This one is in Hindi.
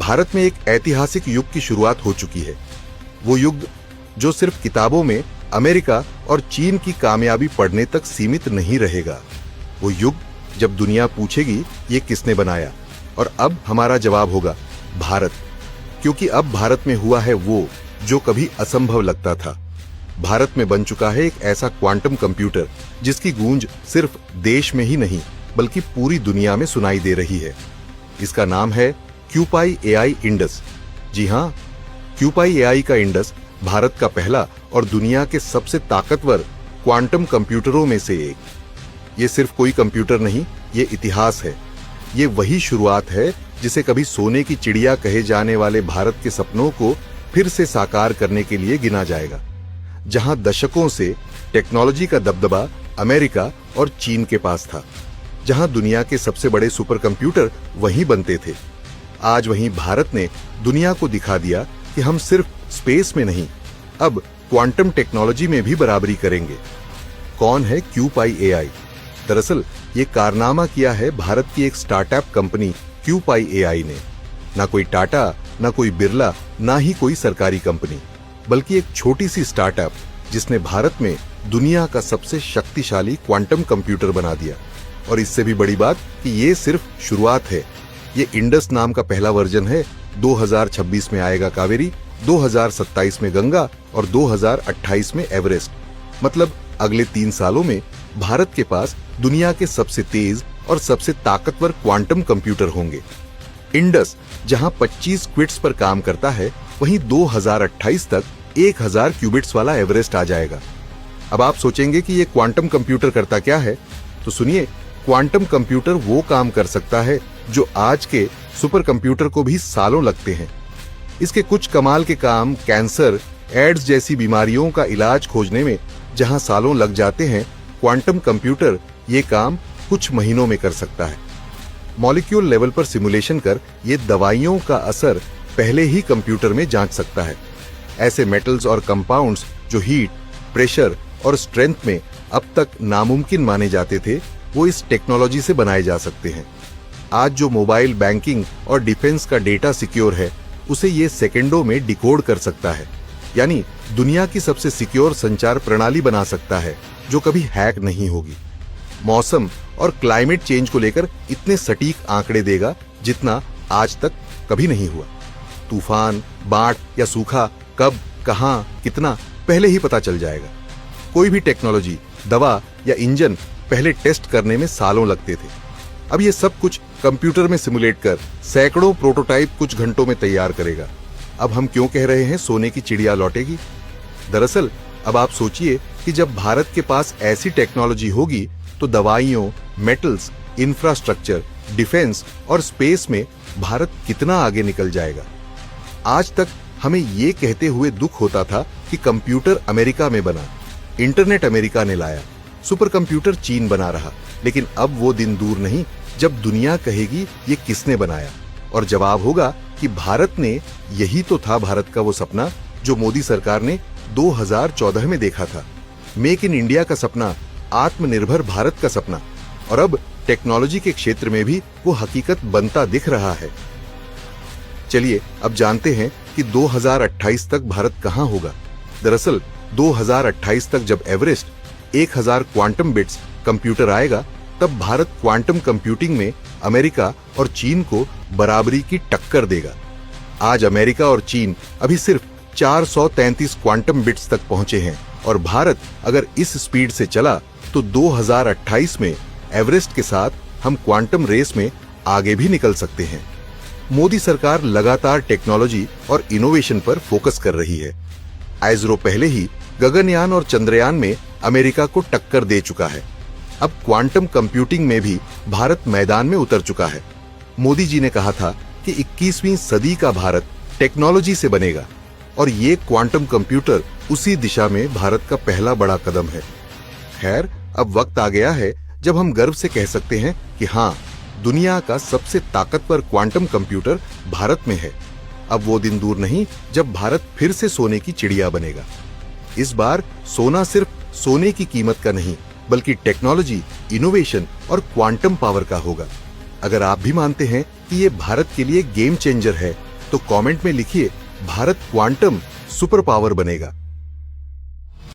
भारत में एक ऐतिहासिक युग की शुरुआत हो चुकी है। वो युग जो सिर्फ किताबों में अमेरिका और चीन की कामयाबी पढ़ने तक सीमित नहीं रहेगा। वो युग जब दुनिया पूछेगी ये किसने बनाया, और अब हमारा जवाब होगा भारत, क्योंकि अब भारत में हुआ है वो जो कभी असंभव लगता था। भारत में बन चुका है एक ऐसा क्वांटम कंप्यूटर जिसकी गूंज सिर्फ देश में ही नहीं बल्कि पूरी दुनिया में सुनाई दे रही है। इसका नाम है क्यूपाई एआई इंडस। जी हां, क्यूपाई एआई का इंडस भारत का पहला और दुनिया के सबसे ताकतवर क्वांटम कंप्यूटरों में से एक। ये सिर्फ कोई कंप्यूटर नहीं, ये इतिहास है। ये वही शुरुआत है जिसे कभी सोने की चिड़िया कहे जाने वाले भारत के सपनों को फिर से साकार करने के लिए गिना जाएगा। जहां दशकों से टेक्नोलॉजी का दबदबा अमेरिका और चीन के पास था, जहां दुनिया के सबसे बड़े सुपर कंप्यूटर वहीं बनते थे, आज वहीं भारत ने दुनिया को दिखा दिया कि हम सिर्फ स्पेस में नहीं, अब क्वांटम टेक्नोलॉजी में भी बराबरी करेंगे। कौन है क्यूपाई एआई? दरअसल ये कारनामा किया है भारत की एक स्टार्टअप कंपनी क्यूपाई एआई ने। ना कोई टाटा, ना कोई बिरला, ना ही कोई सरकारी कंपनी, बल्कि एक छोटी सी स्टार्टअप जिसने भारत में दुनिया का सबसे शक्तिशाली क्वांटम कंप्यूटर बना दिया। और इससे भी बड़ी बात कि ये सिर्फ शुरुआत है। ये इंडस नाम का पहला वर्जन है। 2026 में आएगा कावेरी, 2027 में गंगा और 2028 में एवरेस्ट। मतलब अगले 3 सालों में भारत के पास दुनिया के सबसे तेज और सबसे ताकतवर क्वांटम कंप्यूटर होंगे। इंडस जहां 25 क्विट्स पर काम करता है, वहीं 2028 तक 1000 क्यूबिट्स वाला एवरेस्ट आ जाएगा। अब आप सोचेंगे कि ये क्वांटम कंप्यूटर करता क्या है? तो सुनिए, क्वांटम कंप्यूटर वो काम कर सकता है जो आज के सुपर कंप्यूटर को भी सालों लगते हैं। इसके कुछ कमाल के काम कैंसर, एड्स जैसी बीमारियों का इलाज खोजने में जहां सालों लग जाते हैं, क्वांटम कंप्यूटर ये काम कुछ महीनों में कर सकता है। मॉलिक्यूल लेवल पर सिमुलेशन कर ये दवाइयों का असर पहले ही कंप्यूटर में जांच सकता है। ऐसे मेटल्स और कंपाउंड्स जो हीट, प्रेशर और स्ट्रेंथ में अब तक नामुमकिन माने जाते थे, वो इस टेक्नोलॉजी से बनाए जा सकते हैं। आज जो मोबाइल बैंकिंग और डिफेंस का डेटा सिक्योर है, उसे ये सेकंडों में डिकोड कर सकता है। यानी दुनिया की सबसे सिक्योर संचार प्रणाली बना सकता है जो कभी हैक नहीं होगी। मौसम और क्लाइमेट चेंज को लेकर इतने सटीक आंकड़े देगा जितना आज तक कभी नहीं हुआ। तूफान, बाढ़ या सूखा कब, कहां, कितना पहले ही पता चल जाएगा। कोई भी टेक्नोलॉजी, दवा या इंजन पहले टेस्ट करने में सालों लगते थे। अब ये सब कुछ कंप्यूटर में सिमुलेट कर सैकड़ों प्रोटोटाइप कुछ घंटों में तैयार करेगा। अब हम क्यों कह रहे हैं सोने की चिड़िया लौटेगी? दरअसल अब आप सोचिए कि जब भारत के पास ऐसी टेक्नोलॉजी होगी तो दवाइयों, मेटल्स, इंफ्रास्ट्रक्चर, डिफेंस और स्पेस में भारत कितना आगे निकल जाएगा। आज तक हमें ये कहते हुए दुख होता था कि कंप्यूटर अमेरिका में बना, इंटरनेट अमेरिका ने लाया, सुपर कंप्यूटर चीन बना रहा। लेकिन अब वो दिन दूर नहीं जब दुनिया कहेगी ये किसने बनाया, और जवाब होगा कि भारत ने। यही तो था भारत का वो सपना जो मोदी सरकार ने 2014 में देखा था। मेक इन इंडिया का सपना, आत्मनिर्भर भारत का सपना, और अब टेक्नोलॉजी के क्षेत्र में भी वो हकीकत बनता दिख रहा है। चलिए अब जानते हैं कि 2028 तक भारत कहां होगा। दरअसल 2028 तक जब एवरेस्ट 1000 क्वांटम बिट्स कंप्यूटर आएगा, तब भारत क्वांटम कंप्यूटिंग में अमेरिका और चीन को बराबरी की टक्कर देगा। आज अमेरिका और चीन अभी सिर्फ 433 क्वांटम बिट्स तक पहुंचे हैं, और भारत अगर इस स्पीड से चला तो 2028 में एवरेस्ट के साथ हम क्वांटम रेस में आगे भी निकल सकते हैं। मोदी सरकार लगातार टेक्नोलॉजी और इनोवेशन पर फोकस कर रही है। आइसरो पहले ही गगनयान और चंद्रयान में अमेरिका को टक्कर दे चुका है। अब क्वांटम कंप्यूटिंग में भी भारत मैदान में उतर चुका है। मोदी जी ने कहा था कि 21वीं सदी का भारत टेक्नोलॉजी से बनेगा, और ये क्वांटम कंप्यूटर उसी दिशा में भारत का पहला बड़ा कदम है। खैर, अब वक्त आ गया है जब हम गर्व से कह सकते हैं कि हाँ, दुनिया का सबसे ताकतवर क्वांटम कंप्यूटर भारत में है। अब वो दिन दूर नहीं जब भारत फिर से सोने की चिड़िया बनेगा। इस बार सोना सिर्फ सोने की कीमत का नहीं, बल्कि टेक्नोलॉजी, इनोवेशन और क्वांटम पावर का होगा। अगर आप भी मानते हैं कि ये भारत के लिए गेम चेंजर है, तो कमेंट में लिखिए भारत क्वांटम सुपर पावर बनेगा।